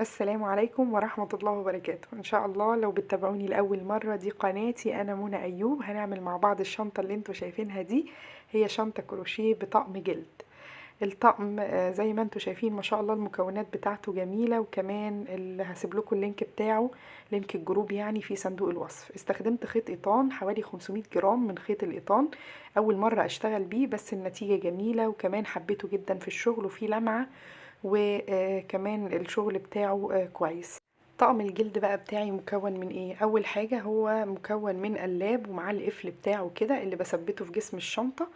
السلام عليكم ورحمة الله وبركاته. ان شاء الله لو بتتابعوني لأول مرة، دي قناتي، انا منى ايوب. هنعمل مع بعض الشنطة اللي انتوا شايفينها دي. هي شنطة كروشيه بطقم جلد. الطقم زي ما انتوا شايفين ما شاء الله المكونات بتاعته جميلة، وكمان اللي هسيب لكم اللينك بتاعه، لينك الجروب يعني، في صندوق الوصف. استخدمت خيط قطان حوالي 500 جرام من خيط القطان. اول مرة اشتغل بيه، بس النتيجة جميلة، وكمان حبيته جدا في الشغل، وفيه لمعة، وكمان الشغل بتاعه كويس. طقم الجلد بقى بتاعي مكون من ايه؟ اول حاجة هو مكون من قلاب ومعاه القفل بتاعه كده اللي بثبته في جسم الشنطة.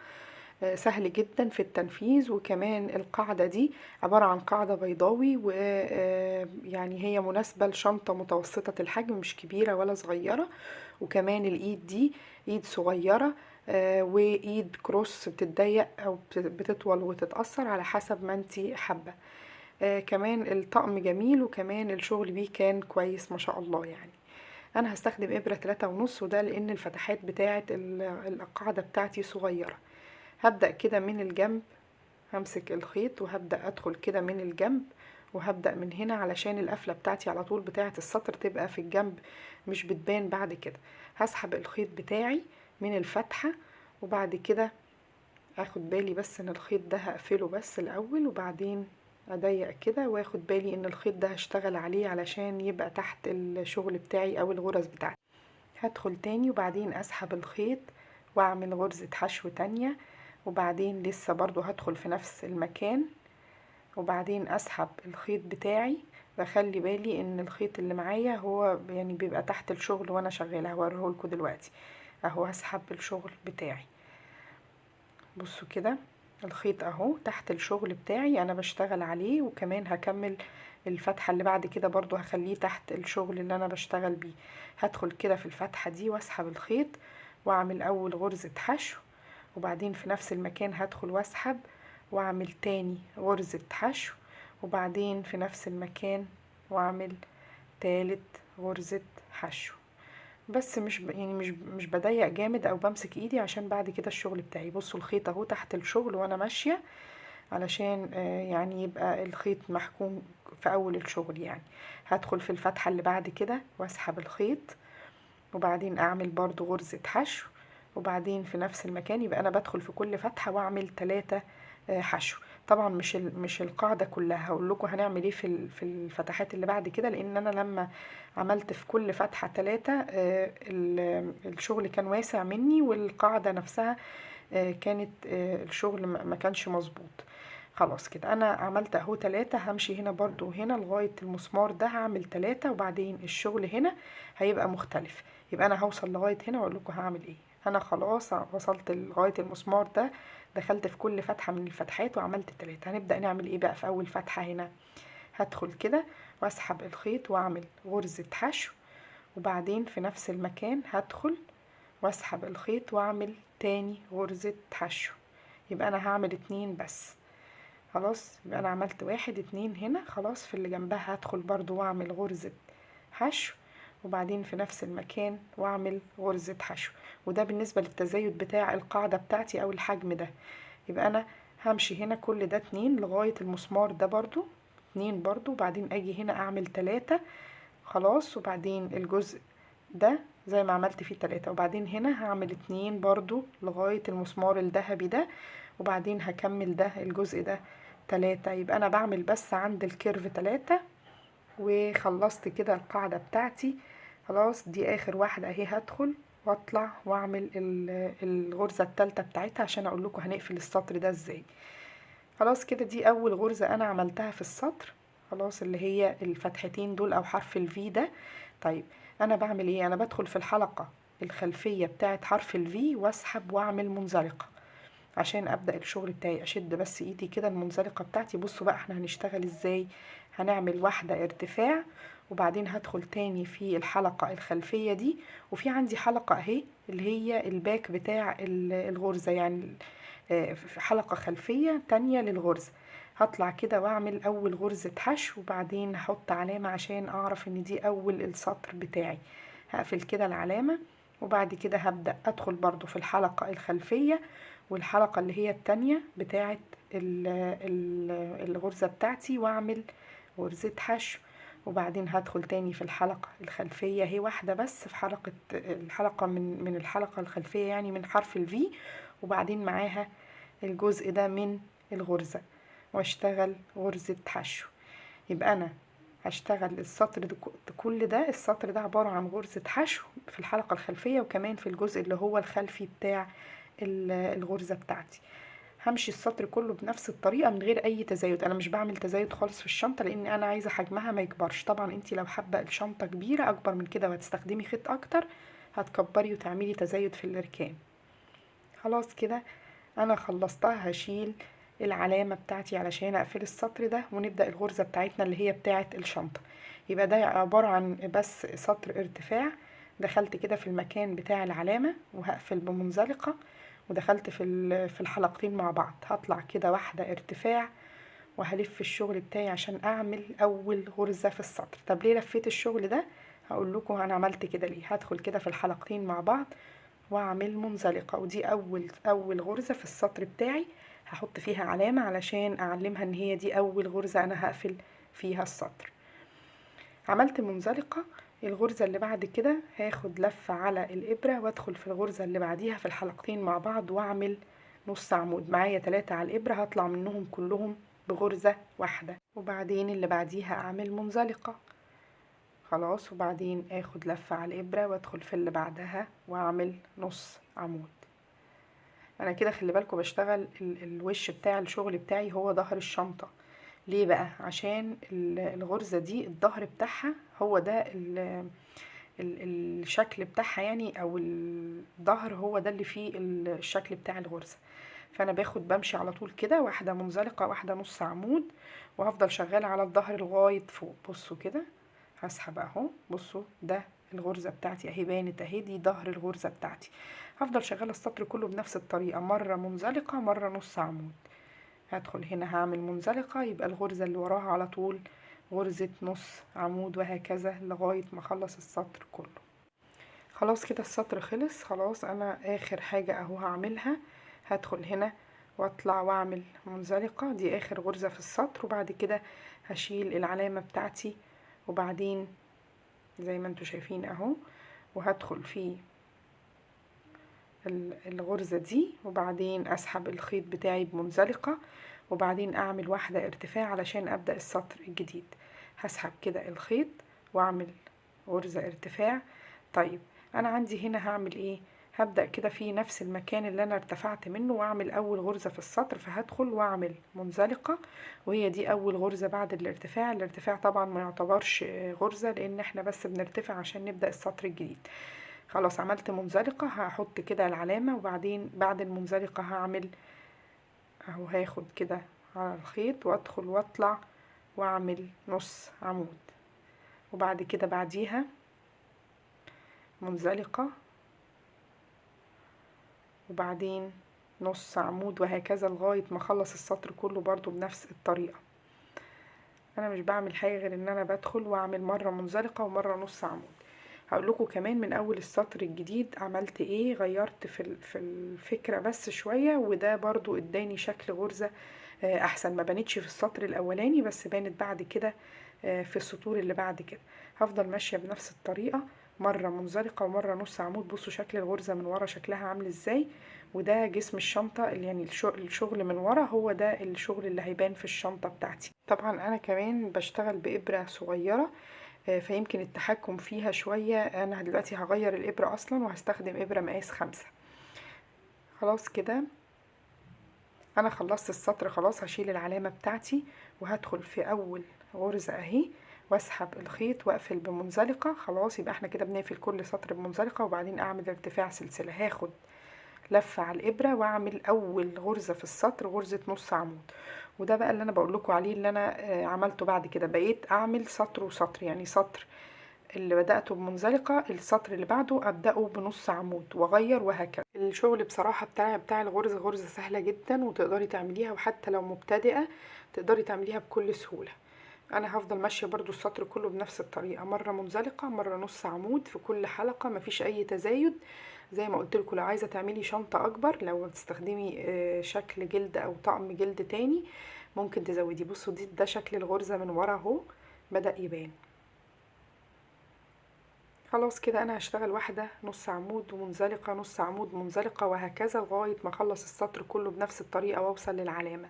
سهل جدا في التنفيذ، وكمان القاعدة دي عبارة عن قاعدة بيضاوي، ويعني هي مناسبة لشنطة متوسطة الحجم، مش كبيرة ولا صغيرة. وكمان الايد دي ايد صغيرة، وايد كروس بتتضيق او بتطول وتتأثر على حسب ما انتي حابة. كمان الطقم جميل، وكمان الشغل بيه كان كويس ما شاء الله يعني. انا هستخدم ابرة 3.5، وده لان الفتحات بتاعة القاعدة بتاعتي صغيرة. هبدأ كده من الجنب، همسك الخيط وهبدأ ادخل كده من الجنب، وهبدأ من هنا علشان القفلة بتاعتي على طول بتاعة السطر تبقى في الجنب، مش بتبان بعد كده. هسحب الخيط بتاعي من الفتحة، وبعد كده اخد بالي بس ان الخيط ده هقفله بس الاول، وبعدين اضيق كده، واخد بالي ان الخيط ده هشتغل عليه علشان يبقى تحت الشغل بتاعي او الغرز بتاعتي. هدخل تاني، وبعدين اسحب الخيط واعمل غرزة حشو تانية، وبعدين لسه برضو هدخل في نفس المكان، وبعدين اسحب الخيط بتاعي. بخلي بالي ان الخيط اللي معايا هو يعني بيبقى تحت الشغل وانا شغالة، هوريهولكوا دلوقتي. اهو هسحب الشغل بتاعي، بصوا كده، الخيط اهو تحت الشغل بتاعي انا بشتغل عليه، وكمان هكمل الفتحة اللي بعد كده برضو هخليه تحت الشغل اللي انا بشتغل بيه. هدخل كده في الفتحة دي واسحب الخيط، واعمل اول غرزة حشو، وبعدين في نفس المكان هدخل واسحب، واعمل تاني غرزة حشو، وبعدين في نفس المكان واعمل تالت غرزة حشو. بس مش بضيق جامد او بمسك ايدي، عشان بعد كده الشغل بتاعي. بصوا الخيط اهو تحت الشغل وانا ماشية، علشان يعني يبقى الخيط محكوم في اول الشغل يعني. هدخل في الفتحة اللي بعد كده واسحب الخيط، وبعدين اعمل برضو غرزة حشو، وبعدين في نفس المكان. يبقى انا بدخل في كل فتحة واعمل 3 حشو. طبعا مش القاعدة كلها، هقول لكم هنعمل ايه في الفتحات اللي بعد كده، لان انا لما عملت في كل فتحة 3 الشغل كان واسع مني، والقاعدة نفسها كانت الشغل ما كانش مظبوط. خلاص كده انا عملت اهو 3. همشي هنا برضو هنا لغاية المسمار ده هعمل 3، وبعدين الشغل هنا هيبقى مختلف. يبقى انا هوصل لغاية هنا واقول لكم هعمل ايه. انا خلاص وصلت لغاية المسمار ده، دخلت في كل فتحة من الفتحات وعملت 3. هنبدأ نعمل ايه بقى في اول فتحة هنا؟ هدخل كده واسحب الخيط واعمل غرزة حشو، وبعدين في نفس المكان هدخل واسحب الخيط واعمل تاني غرزة حشو. يبقى انا هعمل 2 بس. خلاص يبقى انا عملت 1 2 هنا. خلاص في اللي جنبها هدخل برضو واعمل غرزة حشو، وبعدين في نفس المكان واعمل غرزة حشو. وده بالنسبة للتزايد بتاع القاعدة بتاعتي او الحجم ده. يبقى انا همشي هنا كل ده 2 لغاية المسمار ده برضو 2 برضو، وبعدين اجي هنا اعمل 3. خلاص، وبعدين الجزء ده زي ما عملت فيه 3، وبعدين هنا هعمل 2 برضو لغاية المسمار الذهبي ده، وبعدين هكمل ده الجزء ده 3. يبقى انا بعمل بس عند الكيرف 3، وخلصت كده القاعدة بتاعتي. خلاص دي اخر واحدة اهي. هدخل واطلع واعمل الغرزة التالتة بتاعتها عشان اقول لكم هنقفل السطر ده ازاي. خلاص كده دي اول غرزة انا عملتها في السطر، خلاص اللي هي الفتحتين دول او حرف الفي ده. طيب انا بعمل ايه؟ انا بدخل في الحلقة الخلفية بتاعت حرف الفي واسحب واعمل منزلقة عشان ابدأ الشغل بتاعي. اشد بس ايدي كده المنزلقة بتاعتي. بصوا بقى احنا هنشتغل ازاي. هنعمل واحدة ارتفاع، وبعدين هدخل تاني في الحلقة الخلفية دي، وفي عندي حلقة اهي اللي هي الباك بتاع الغرزة يعني، في حلقة خلفية تانية للغرزة. هطلع كده واعمل اول غرزة حشو، وبعدين هحط علامة عشان اعرف ان دي اول السطر بتاعي. هقفل كده العلامة، وبعد كده هبدأ ادخل برضو في الحلقة الخلفية والحلقة اللي هي التانية بتاعت الغرزة بتاعتي، واعمل غرزة حشو، وبعدين هدخل تاني في الحلقة الخلفية، هي واحدة بس في الحلقة من الحلقة الخلفية، يعني من حرف الفي، وبعدين معاها الجزء ده من الغرزة، واشتغل غرزة حشو. يبقى انا هشتغل السطر ده كل ده، السطر ده عبارة عن غرزة حشو في الحلقة الخلفية، وكمان في الجزء اللي هو الخلفي بتاع الغرزة بتاعتي. همشي السطر كله بنفس الطريقة من غير اي تزايد. انا مش بعمل تزايد خالص في الشنطة، لان انا عايزة حجمها ما يكبرش. طبعا انتي لو حابة الشنطة كبيرة اكبر من كده وهتستخدمي خيط اكتر، هتكبري وتعملي تزايد في الاركان. خلاص كده انا خلصتها. هشيل العلامة بتاعتي علشان اقفل السطر ده، ونبدأ الغرزة بتاعتنا اللي هي بتاعة الشنطة. يبقى ده عبارة عن بس سطر ارتفاع. دخلت كده في المكان بتاع العلامة وهقفل بمنزلقة، ودخلت في الحلقتين مع بعض. هطلع كده واحدة ارتفاع وهلف الشغل بتاعي عشان اعمل اول غرزة في السطر. طب ليه لفيت الشغل ده؟ هقول لكم انا عملت كده ليه. هدخل كده في الحلقتين مع بعض واعمل منزلقة، ودي اول غرزة في السطر بتاعي. هحط فيها علامة علشان اعلمها ان هي دي اول غرزة انا هقفل فيها السطر. عملت منزلقة. الغرزة اللي بعد كده هاخد لفة على الابرة وادخل في الغرزة اللي بعديها في الحلقتين مع بعض واعمل نص عمود. معايا 3 على الابرة، هطلع منهم كلهم بغرزة واحدة، وبعدين اللي بعديها اعمل منزلقة. خلاص، وبعدين اخد لفة على الابرة وادخل في اللي بعدها واعمل نص عمود. انا كده خلي بالكم بشتغل الوش بتاع الشغل بتاعي هو ظهر الشنطة. ليه بقى؟ عشان الغرزة دي الظهر بتاعها هو ده الشكل بتاعها، يعني او الظهر هو ده اللي فيه الشكل بتاع الغرزة. فانا بمشي على طول كده، واحدة منزلقة واحدة نص عمود، وهفضل شغالة على الظهر لغاية فوق. بصوا كده، هسحب اهو، بصوا ده الغرزة بتاعتي اهي بانت اهي، دي ظهر الغرزة بتاعتي. هفضل شغالة السطر كله بنفس الطريقة، مرة منزلقة مرة نص عمود. هدخل هنا هعمل منزلقة، يبقى الغرزة اللي وراها على طول غرزة نص عمود، وهكذا لغاية ما اخلص السطر كله. خلاص كده السطر خلص. خلاص انا اخر حاجة اهو هعملها، هدخل هنا واطلع واعمل منزلقة، دي اخر غرزة في السطر. وبعد كده هشيل العلامة بتاعتي، وبعدين زي ما انتوا شايفين اهو، وهدخل في الغرزة دي، وبعدين اسحب الخيط بتاعي بمنزلقة، وبعدين اعمل واحدة ارتفاع علشان ابدأ السطر الجديد. هسحب كده الخيط واعمل غرزة ارتفاع. طيب انا عندي هنا هعمل ايه؟ هبدأ كده في نفس المكان اللي انا ارتفعت منه واعمل اول غرزة في السطر، فهدخل واعمل منزلقة، وهي دي اول غرزة بعد الارتفاع. الارتفاع طبعا ما يعتبرش غرزة، لان احنا بس بنرتفع عشان نبدأ السطر الجديد. خلاص عملت منزلقة، هحط كده العلامة، وبعدين بعد المنزلقة هعمل اهو، هاخد كده على الخيط وادخل واطلع واعمل نص عمود، وبعد كده بعديها منزلقة، وبعدين نص عمود، وهكذا لغاية ما اخلص السطر كله برضو بنفس الطريقة. انا مش بعمل حاجة غير ان انا بدخل واعمل مرة منزلقة ومرة نص عمود. هقول لكم كمان من اول السطر الجديد عملت ايه، غيرت في الفكرة بس شوية، وده برضو اداني شكل غرزة احسن. ما بانتش في السطر الاولاني، بس بانت بعد كده في السطور اللي بعد كده. هفضل ماشية بنفس الطريقة، مرة منزلقة ومرة نص عمود. بصوا شكل الغرزة من ورا شكلها عامل ازاي، وده جسم الشنطة يعني الشغل من ورا هو ده الشغل اللي هيبان في الشنطة بتاعتي. طبعا انا كمان بشتغل بإبرة صغيرة، فيمكن التحكم فيها شوية. انا دلوقتي هغير الإبرة اصلا وهستخدم إبرة مقاس 5. خلاص كده انا خلصت السطر. خلاص هشيل العلامة بتاعتي وهدخل في اول غرزة اهي، واسحب الخيط واقفل بمنزلقة. خلاص يبقى احنا كده بنقفل كل سطر بمنزلقة، وبعدين اعمل ارتفاع سلسلة. هاخد لفة على الابرة واعمل اول غرزة في السطر غرزة نص عمود، وده بقى اللي انا بقول لكم عليه اللي انا عملته بعد كده. بقيت اعمل سطر وسطر، يعني سطر اللي بدأته بمنزلقة السطر اللي بعده أبدأه بنص عمود وأغير، وهكذا. الشغل بصراحة بتاع الغرزة غرزة سهلة جدا وتقدري تعمليها، وحتى لو مبتدئة تقدري تعمليها بكل سهولة. أنا هفضل ماشية برضو السطر كله بنفس الطريقة، مرة منزلقة مرة نص عمود في كل حلقة، مفيش أي تزايد. زي ما قلت لكم، لو عايزة تعملي شنطة أكبر، لو تستخدمي شكل جلد أو طقم جلد تاني ممكن تزودي. بصوا ده شكل الغرزة من ورا اهو بدأ يبان. خلاص كده انا هشتغل واحدة نص عمود ومنزلقة، نص عمود منزلقة، وهكذا لغاية ما اخلص السطر كله بنفس الطريقة واوصل للعلامة.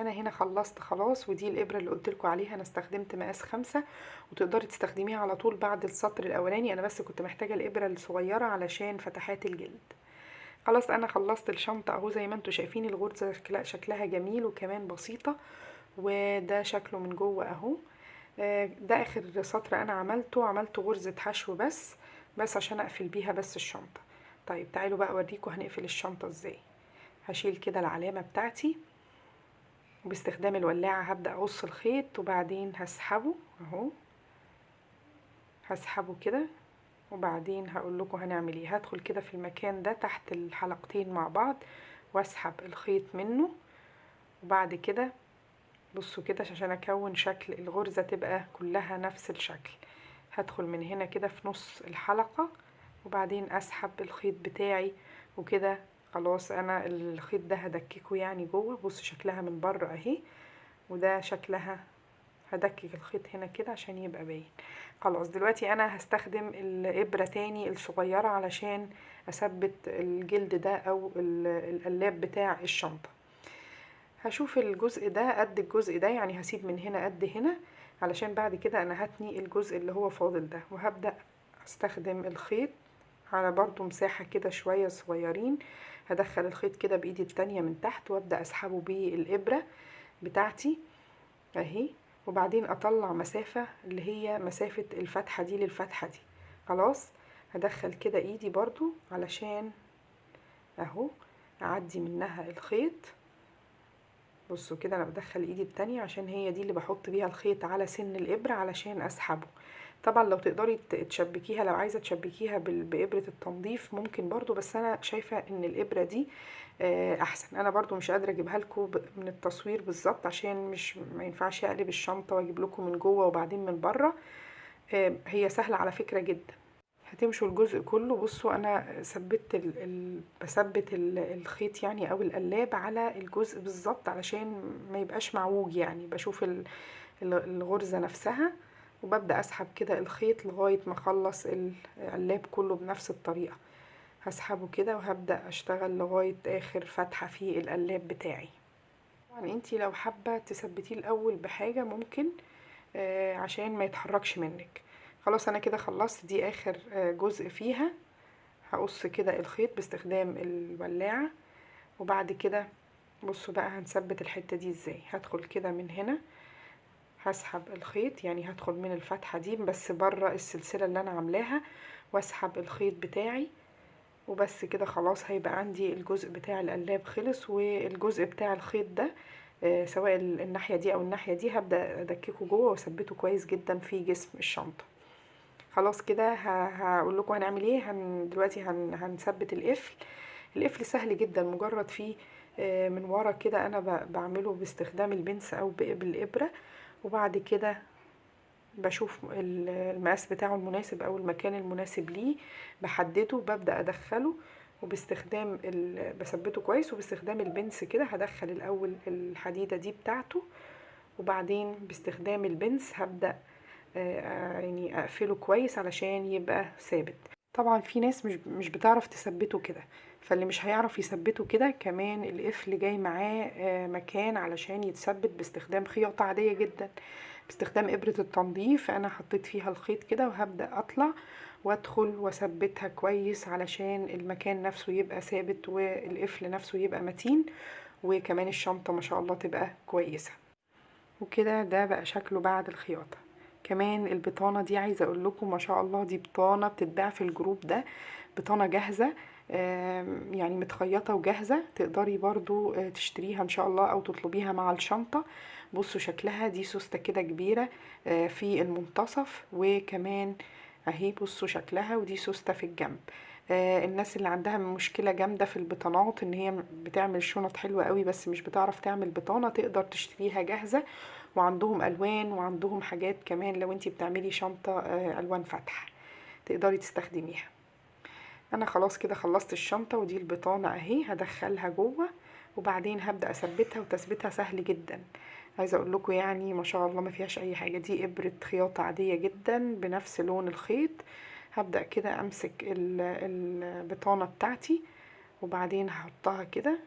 انا هنا خلصت خلاص، ودي الابرة اللي قلتلكوا عليها، انا استخدمت مقاس 5 وتقدري تستخدميها على طول بعد السطر الاولاني، انا بس كنت محتاجة الابرة الصغيرة علشان فتحات الجلد. خلاص انا خلصت الشنطة اهو، زي ما انتوا شايفين الغرزة شكلها جميل وكمان بسيطة، وده شكله من جوه اهو. ده اخر سطر انا عملته غرزة حشو بس عشان اقفل بيها بس الشنطة. طيب تعالوا بقى اوريكم هنقفل الشنطة ازاي. هشيل كده العلامة بتاعتي، وباستخدام الولاعة هبدأ اقص الخيط، وبعدين هسحبه اهو، هسحبه كده، وبعدين هقول لكم هنعمل ايه. هدخل كده في المكان ده تحت الحلقتين مع بعض واسحب الخيط منه، وبعد كده بصوا كده عشان اكون شكل الغرزة تبقى كلها نفس الشكل. هدخل من هنا كده في نص الحلقة، وبعدين اسحب الخيط بتاعي، وكده خلاص انا الخيط ده هدككه يعني جوه. بصوا شكلها من بره اهي، وده شكلها. هدكك الخيط هنا كده عشان يبقى باين. خلاص دلوقتي انا هستخدم الابرة تاني الصغيرة علشان اثبت الجلد ده او القلاب بتاع الشنطة. هشوف الجزء ده قد الجزء ده، يعني هسيب من هنا قد هنا، علشان بعد كده انا هتني الجزء اللي هو فاضل ده، وهبدأ استخدم الخيط على برضو مساحة كده شوية صغيرين. هدخل الخيط كده بايدي التانية من تحت، وابدأ اسحبه بالابرة بتاعتي اهي، وبعدين اطلع مسافة اللي هي مسافة الفتحة دي للفتحة دي. خلاص هدخل كده ايدي برضو علشان اهو اعدي منها الخيط. بصوا كده انا بدخل ايدي التانية عشان هي دي اللي بحط بيها الخيط على سن الابرة علشان اسحبه. طبعا لو تقدري تشبكيها، لو عايزة تشبكيها بإبرة التنظيف ممكن برضو، بس انا شايفة ان الابرة دي احسن. انا برضو مش قادرة اجيبها لكم من التصوير بالظبط، عشان مش ما ينفعش اقلب الشنطة واجيب لكم من جوه وبعدين من بره. هي سهلة على فكرة جدا. هتمشوا الجزء كله. بصوا انا ثبت بثبت الخيط يعني او القلاب على الجزء بالظبط علشان ما يبقاش معوج، يعني بشوف الغرزة نفسها، وببدأ اسحب كده الخيط لغاية ما اخلص القلاب كله بنفس الطريقة. هسحبه كده وهبدأ اشتغل لغاية اخر فتحة في القلاب بتاعي. طبعا انتي لو حابة تثبتيه الاول بحاجة ممكن، عشان ما يتحركش منك. خلاص انا كده خلصت دي اخر جزء فيها. هقص كده الخيط باستخدام الولاعة، وبعد كده بصوا بقى هنثبت الحتة دي ازاي. هدخل كده من هنا، هسحب الخيط، يعني هدخل من الفتحة دي بس بره السلسلة اللي انا عاملاها، واسحب الخيط بتاعي، وبس كده خلاص هيبقى عندي الجزء بتاع القلاب خلص. والجزء بتاع الخيط ده سواء الناحية دي او الناحية دي هبدأ ادككه جوه واثبته كويس جدا في جسم الشنطة. خلاص كده هقول لكم هنعمل ايه. دلوقتي هنثبت القفل. القفل سهل جدا، مجرد فيه من ورا كده انا بعمله باستخدام البنس او بالابرة، وبعد كده بشوف المقاس بتاعه المناسب او المكان المناسب ليه، بحدده وببدأ ادخله، وباستخدام بثبته كويس، وباستخدام البنس كده هدخل الاول الحديدة دي بتاعته، وبعدين باستخدام البنس هبدأ يعني اقفله كويس علشان يبقى ثابت. طبعا في ناس مش بتعرف تثبته كده، فاللي مش هيعرف يثبته كده كمان القفل جاي معاه مكان علشان يتثبت باستخدام خياطة عادية جدا، باستخدام ابرة التنظيف. انا حطيت فيها الخيط كده وهبدأ اطلع وادخل واثبتها كويس علشان المكان نفسه يبقى ثابت والقفل نفسه يبقى متين، وكمان الشنطة ما شاء الله تبقى كويسة. وكده ده بقى شكله بعد الخياطة. كمان البطانة دي عايزة اقول لكم ما شاء الله دي بطانة بتتباع في الجروب ده، بطانة جاهزة يعني متخيطة وجاهزة، تقدري برضو تشتريها ان شاء الله او تطلبيها مع الشنطة. بصوا شكلها، دي سوستة كده كبيرة في المنتصف، وكمان اهي بصوا شكلها، ودي سوستة في الجنب. الناس اللي عندها مشكلة جامدة في البطانات ان هي بتعمل شنط حلوة قوي بس مش بتعرف تعمل بطانة، تقدر تشتريها جاهزة، وعندهم الوان وعندهم حاجات كمان لو انتي بتعملي شنطة الوان فتح تقدري تستخدميها. انا خلاص كده خلصت الشنطة، ودي البطانة اهي هدخلها جوه، وبعدين هبدأ اثبتها، وتثبيتها سهل جدا. عايزه اقول لكم يعني ما شاء الله ما فيهاش اي حاجه. دي ابره خياطه عاديه جدا بنفس لون الخيط. هبدأ كده امسك البطانه بتاعتي، وبعدين هحطها كده.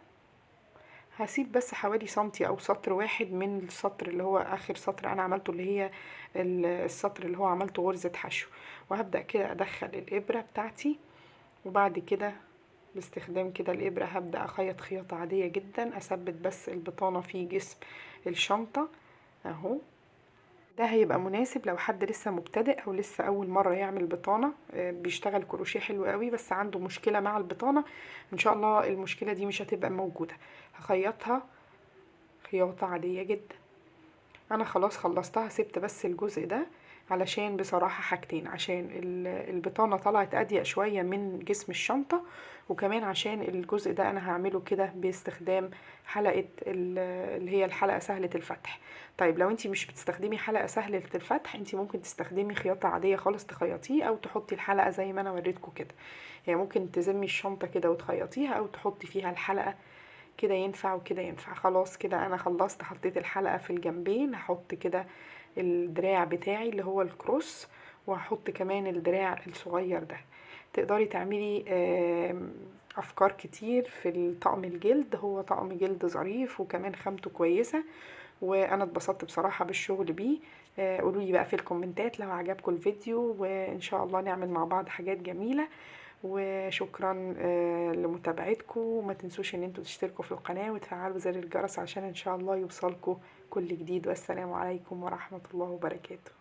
هسيب بس حوالي سنتي او سطر واحد من السطر اللي هو اخر سطر انا عملته، اللي هي السطر اللي هو عملته غرزة حشو. وهبدأ كده ادخل الابرة بتاعتي، وبعد كده باستخدام كده الابرة هبدأ اخيط خياطة عادية جدا، اثبت بس البطانة في جسم الشنطة اهو. ده هيبقى مناسب لو حد لسه مبتدئ او لسه اول مرة يعمل بطانة، بيشتغل كروشيه حلو قوي بس عنده مشكلة مع البطانة. ان شاء الله المشكلة دي مش هتبقى موجودة. هخيطها خياطة عادية جدا. انا خلاص خلصتها، سبت بس الجزء ده علشان بصراحة حاجتين: عشان البطانة طلعت اضيق شوية من جسم الشنطة، وكمان عشان الجزء ده انا هعمله كده باستخدام حلقة اللي هي الحلقة سهلة الفتح. طيب لو انتي مش بتستخدمي حلقة سهلة الفتح، انتي ممكن تستخدمي خياطة عادية خالص تخيطيه، او تحطي الحلقة زي ما انا وريتكم كده. يعني ممكن تزمي الشنطة كده وتخيطيها، او تحطي فيها الحلقة كده ينفع وكده ينفع. خلاص كده انا خلصت، حطيت الحلقة في الجنبين. هحط كده الدراع بتاعي اللي هو الكروس، وهحط كمان الدراع الصغير ده. تقدري تعملي افكار كتير في الطقم الجلد. هو طقم جلد ظريف وكمان خامته كويسة، وانا اتبسطت بصراحة بالشغل بيه. قولولي بقى في الكومنتات لو عجبكم الفيديو، وان شاء الله نعمل مع بعض حاجات جميلة. وشكرا لمتابعتكم، وما تنسوش ان انتوا تشتركوا في القناة وتفعلوا زر الجرس عشان ان شاء الله يوصلكم كل جديد. والسلام عليكم ورحمة الله وبركاته.